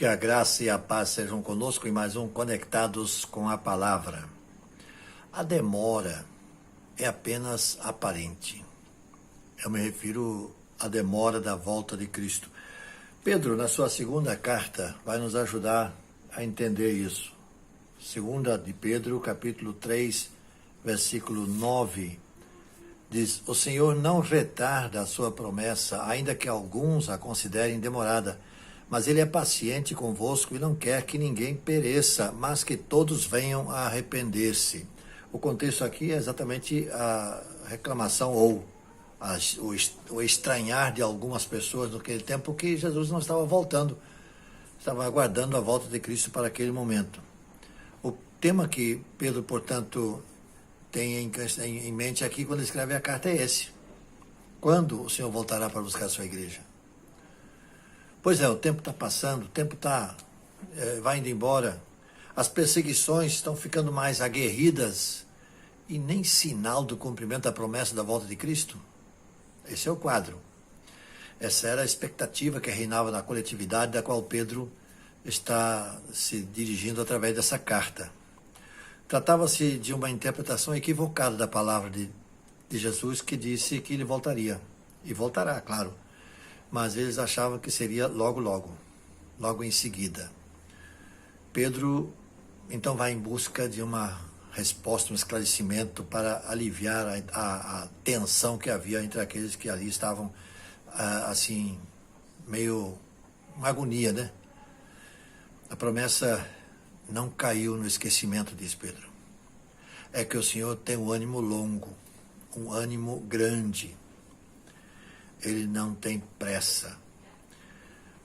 Que a graça e a paz sejam conosco em mais um Conectados com a Palavra. A demora é apenas aparente. Eu me refiro à demora da volta de Cristo. Pedro, na sua segunda carta, vai nos ajudar a entender isso. Segunda de Pedro, capítulo 3, versículo 9, diz: O Senhor não retarda a sua promessa, ainda que alguns a considerem demorada, mas Ele é paciente convosco e não quer que ninguém pereça, mas que todos venham a arrepender-se. O contexto aqui é exatamente a reclamação ou o estranhar de algumas pessoas naquele tempo que Jesus não estava voltando, estava aguardando a volta de Cristo para aquele momento. O tema que Pedro, portanto, tem em mente aqui quando escreve a carta é esse: quando o Senhor voltará para buscar a sua igreja? Pois é, o tempo está passando, o tempo vai indo embora, as perseguições estão ficando mais aguerridas e nem sinal do cumprimento da promessa da volta de Cristo. Esse é o quadro. Essa era a expectativa que reinava na coletividade da qual Pedro está se dirigindo através dessa carta. Tratava-se de uma interpretação equivocada da palavra de Jesus, que disse que ele voltaria. E voltará, claro. Mas eles achavam que seria logo em seguida. Pedro, então, vai em busca de uma resposta, um esclarecimento para aliviar a tensão que havia entre aqueles que ali estavam, assim, meio uma agonia, né? A promessa não caiu no esquecimento, diz Pedro. É que o Senhor tem um ânimo longo, um ânimo grande. Ele não tem pressa.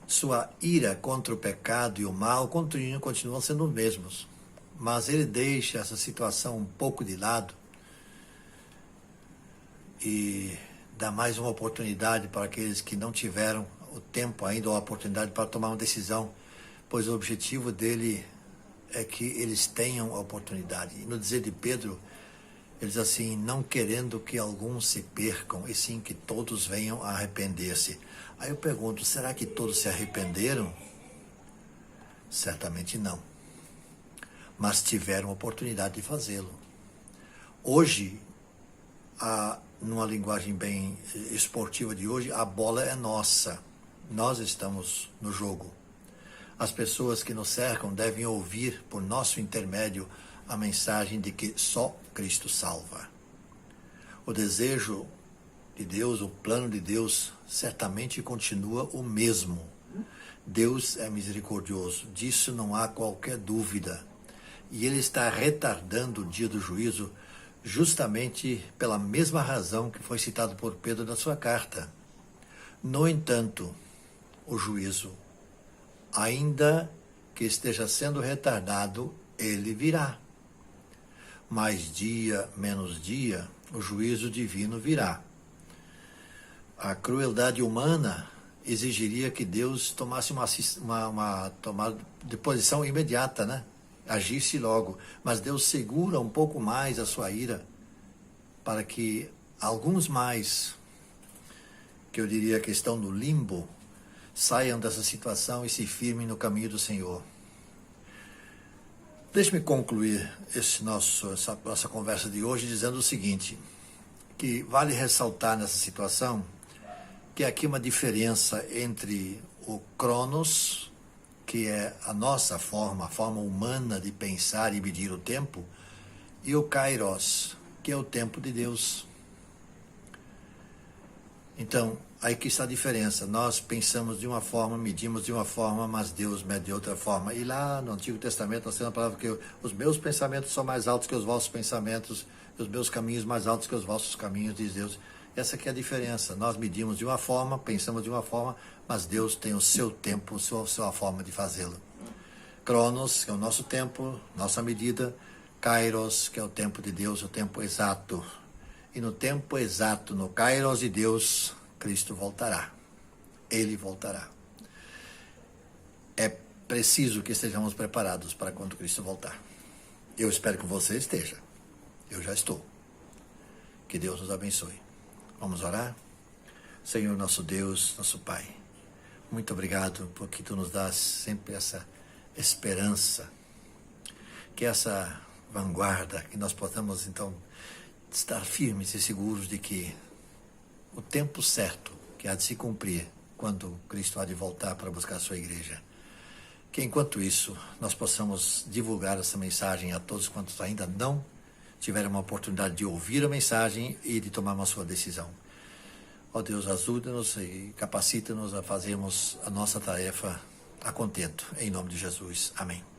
Sua ira contra o pecado e o mal continuam sendo os mesmos. Mas ele deixa essa situação um pouco de lado e dá mais uma oportunidade para aqueles que não tiveram o tempo ainda ou a oportunidade para tomar uma decisão, pois o objetivo dele é que eles tenham a oportunidade. E no dizer de Pedro, ele diz assim: não querendo que alguns se percam, e sim que todos venham a arrepender-se. Aí eu pergunto, será que todos se arrependeram? Certamente não. Mas tiveram a oportunidade de fazê-lo. Hoje, numa linguagem bem esportiva de hoje, a bola é nossa. Nós estamos no jogo. As pessoas que nos cercam devem ouvir, por nosso intermédio, a mensagem de que só Cristo salva. O desejo de Deus, o plano de Deus, certamente continua o mesmo. Deus é misericordioso, disso não há qualquer dúvida. E Ele está retardando o dia do juízo justamente pela mesma razão que foi citado por Pedro na sua carta. No entanto, o juízo, ainda que esteja sendo retardado, ele virá. Mais dia, menos dia, o juízo divino virá. A crueldade humana exigiria que Deus tomasse uma tomada de posição imediata, né? Agisse logo. Mas Deus segura um pouco mais a sua ira para que alguns mais, que eu diria que estão no limbo, saiam dessa situação e se firmem no caminho do Senhor. Deixe-me concluir essa nossa conversa de hoje dizendo o seguinte, que vale ressaltar nessa situação que aqui uma diferença entre o Cronos, que é a nossa forma, a forma humana de pensar e medir o tempo, e o Kairos, que é o tempo de Deus. Então, aí que está a diferença. Nós pensamos de uma forma, medimos de uma forma, mas Deus mede de outra forma. E lá no Antigo Testamento nós temos a palavra que os meus pensamentos são mais altos que os vossos pensamentos, e os meus caminhos mais altos que os vossos caminhos, diz Deus. Essa que é a diferença. Nós medimos de uma forma, pensamos de uma forma, mas Deus tem o seu tempo, a sua forma de fazê-lo. Cronos, que é o nosso tempo, nossa medida. Kairos, que é o tempo de Deus, o tempo exato. E no tempo exato, no Kairos de Deus, Cristo voltará. Ele voltará. É preciso que estejamos preparados para quando Cristo voltar. Eu espero que você esteja. Eu já estou. Que Deus nos abençoe. Vamos orar? Senhor, nosso Deus, nosso Pai, Muito obrigado, porque Tu nos dás sempre essa esperança, que essa vanguarda, que nós possamos, então, estar firmes e seguros de que o tempo certo, que há de se cumprir, quando Cristo há de voltar para buscar a sua igreja, que enquanto isso, nós possamos divulgar essa mensagem a todos quantos ainda não tiveram uma oportunidade de ouvir a mensagem e de tomar uma sua decisão. Ó Deus, ajuda-nos e capacita-nos a fazermos a nossa tarefa a contento. Em nome de Jesus. Amém.